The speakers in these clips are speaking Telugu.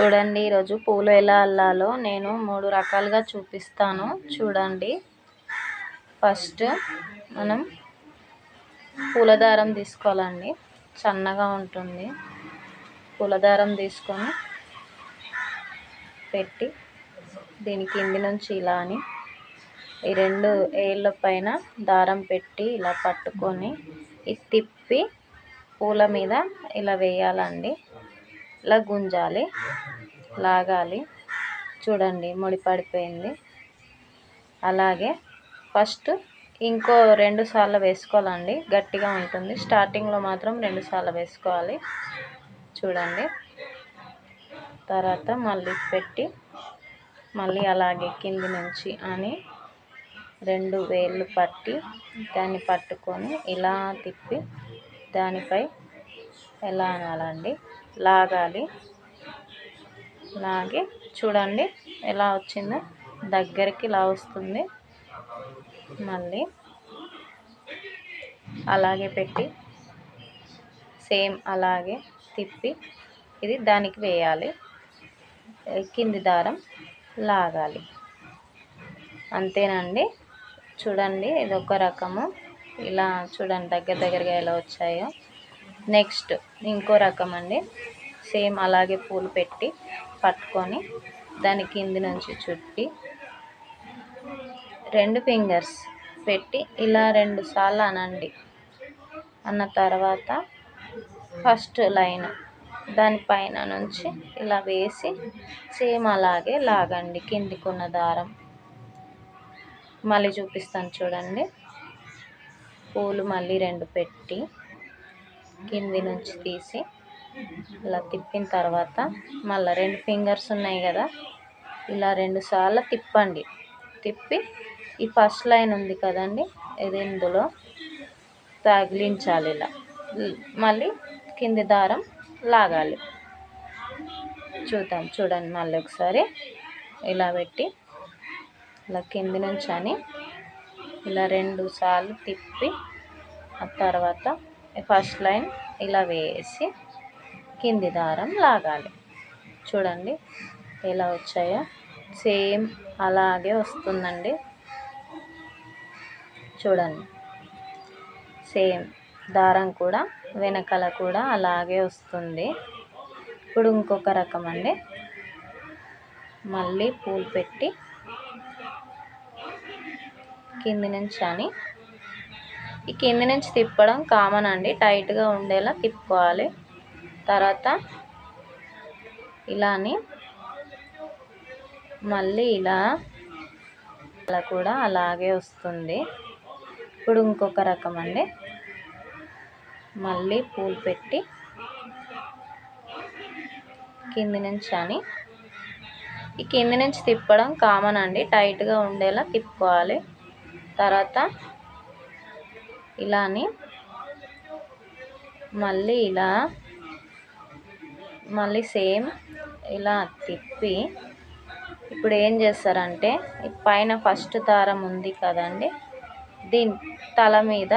చూడండి, ఈరోజు పూలు ఎలా అల్లాలో నేను 3 రకాలుగా చూపిస్తాను. చూడండి. ఫస్ట్ మనం పూల దారం తీసుకోవాలండి. సన్నగా ఉంటుంది. పూల దారం తీసుకొని పెట్టి దీని కింది నుంచి ఇలా అని ఈ 2 ఏళ్ళ పైన దారం పెట్టి ఇలా పట్టుకొని ఇది తిప్పి పూల మీద ఇలా వేయాలండి. ఇలా గుంజాలి, లాగాలి. చూడండి, ముడి పడిపోయింది. అలాగే ఫస్ట్ ఇంకో 2 సార్లు వేసుకోవాలండి. గట్టిగా ఉంటుంది. స్టార్టింగ్లో మాత్రం 2 సార్లు వేసుకోవాలి. చూడండి. తర్వాత మళ్ళీ పెట్టి మళ్ళీ అలాగే కింది నుంచి అని 2 వేళ్ళు పట్టి దాన్ని పట్టుకొని ఇలా తిప్పి దానిపై ఎలా అనాలండి, లాగాలి. లాగి చూడండి ఎలా వచ్చిందో, దగ్గరికి ఇలా వస్తుంది. మళ్ళీ అలాగే పెట్టి సేమ్ అలాగే తిప్పి ఇది దానికి వేయాలి. కింది దారం లాగాలి. అంతేనండి. చూడండి, ఇది ఒక రకము. ఇలా చూడండి దగ్గరగా ఎలా వచ్చాయో. నెక్స్ట్ ఇంకో రకం అండి. సేమ్ అలాగే పూలు పెట్టి పట్టుకొని దాని కింది నుంచి చుట్టి 2 ఫింగర్స్ పెట్టి ఇలా 2 సార్లు అనండి. అన్న తర్వాత ఫస్ట్ లైన్ దానిపైన నుంచి ఇలా వేసి సేమ్ అలాగే లాగండి కిందికి ఉన్న దారం. మళ్ళీ చూపిస్తాను చూడండి. పూలు మళ్ళీ 2 పెట్టి కింది నుంచి తీసి ఇలా తిప్పిన తర్వాత మళ్ళీ 2 ఫింగర్స్ ఉన్నాయి కదా, ఇలా 2 సార్లు తిప్పండి. తిప్పి ఈ ఫస్ట్ లైన్ ఉంది కదండి, ఇది ఇందులో తగిలించాలి. ఇలా మళ్ళీ కింది దారం లాగాలి. చూడండి మళ్ళీ ఒకసారి ఇలా పెట్టి ఇలా కింది నుంచి అని ఇలా 2 సార్లు తిప్పి ఆ తర్వాత ఫస్ట్ లైన్ ఇలా వేసి కింది దారం లాగాలి. చూడండి ఎలా వచ్చాయో. సేమ్ అలాగే వస్తుందండి. చూడండి, సేమ్ దారం కూడా వెనకాల కూడా అలాగే వస్తుంది. ఇప్పుడు ఇంకొక రకం అండి. మళ్ళీ పూలు పెట్టి కింది నుంచి అని ఈ కింది నుంచి తిప్పడం కామన్ అండి. టైట్గా ఉండేలా తిప్పుకోవాలి. తర్వాత ఇలాని మళ్ళీ ఇలా కూడా అలాగే వస్తుంది. ఇప్పుడు ఇంకొక రకం అండి. మళ్ళీ పూలు పెట్టి కింది నుంచి అని ఈ కింది నుంచి తిప్పడం కామన్ అండి. టైట్గా ఉండేలా తిప్పుకోవాలి. తర్వాత ఇలాని మళ్ళీ ఇలా మళ్ళీ సేమ్ ఇలా తిప్పి ఇప్పుడు ఏం చేస్తారంటే ఈ పైన ఫస్ట్ దారం ఉంది కదండి, దీని తల మీద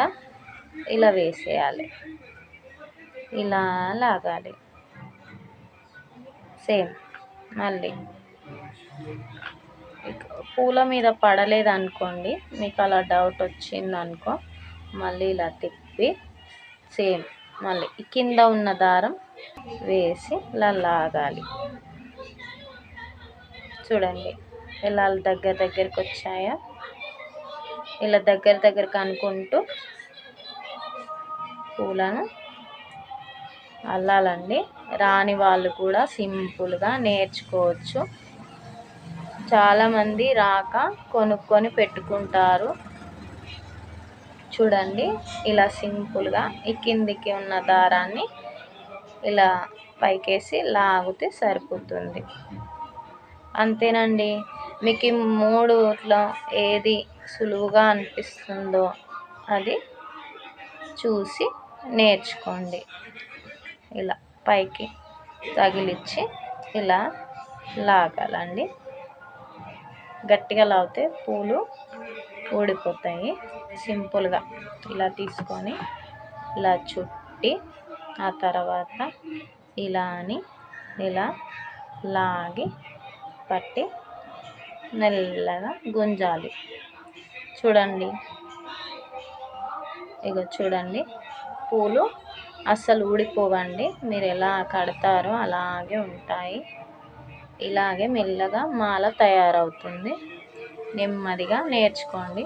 ఇలా వేసేయాలి. ఇలా లాగాలి. సేమ్ మళ్ళీ పూల మీద పడలేదనుకోండి, మీకు అలా డౌట్ వచ్చిందనుకో, మళ్ళీ ఇలా తిప్పి సేమ్ మళ్ళీ కింద ఉన్న దారం వేసి ఇలా లాగాలి. చూడండి ఎలా దగ్గరికి వచ్చాయో. ఇలా దగ్గరకు అనుకుంటూ పూలను అల్లాలండి. రాని వాళ్ళు కూడా సింపుల్గా నేర్చుకోవచ్చు. చాలామంది రాక కొనుక్కొని పెట్టుకుంటారు. చూడండి ఇలా సింపుల్గా ఈ కిందికి ఉన్న దారాన్ని ఇలా పైకేసి లాగితే సరిపోతుంది. అంతేనండి. మీకు ఈ 3లో ఏది సులువుగా అనిపిస్తుందో అది చూసి నేర్చుకోండి. ఇలా పైకి తగిలిచ్చి ఇలా లాగాలండి. గట్టిగా లాగితే పూలు ఊడిపోతాయి. సింపుల్గా ఇలా తీసుకొని ఇలా చుట్టి ఆ తర్వాత ఇలా అని ఇలా లాగి పట్టి మెల్లగా గుంజాలి. చూడండి, చూడండి, పూలు అస్సలు ఊడిపోవండి. మీరు ఎలా కడతారో అలాగే ఉంటాయి. ఇలాగే మెల్లగా మాల తయారవుతుంది. నెమ్మదిగా నేర్చుకోండి.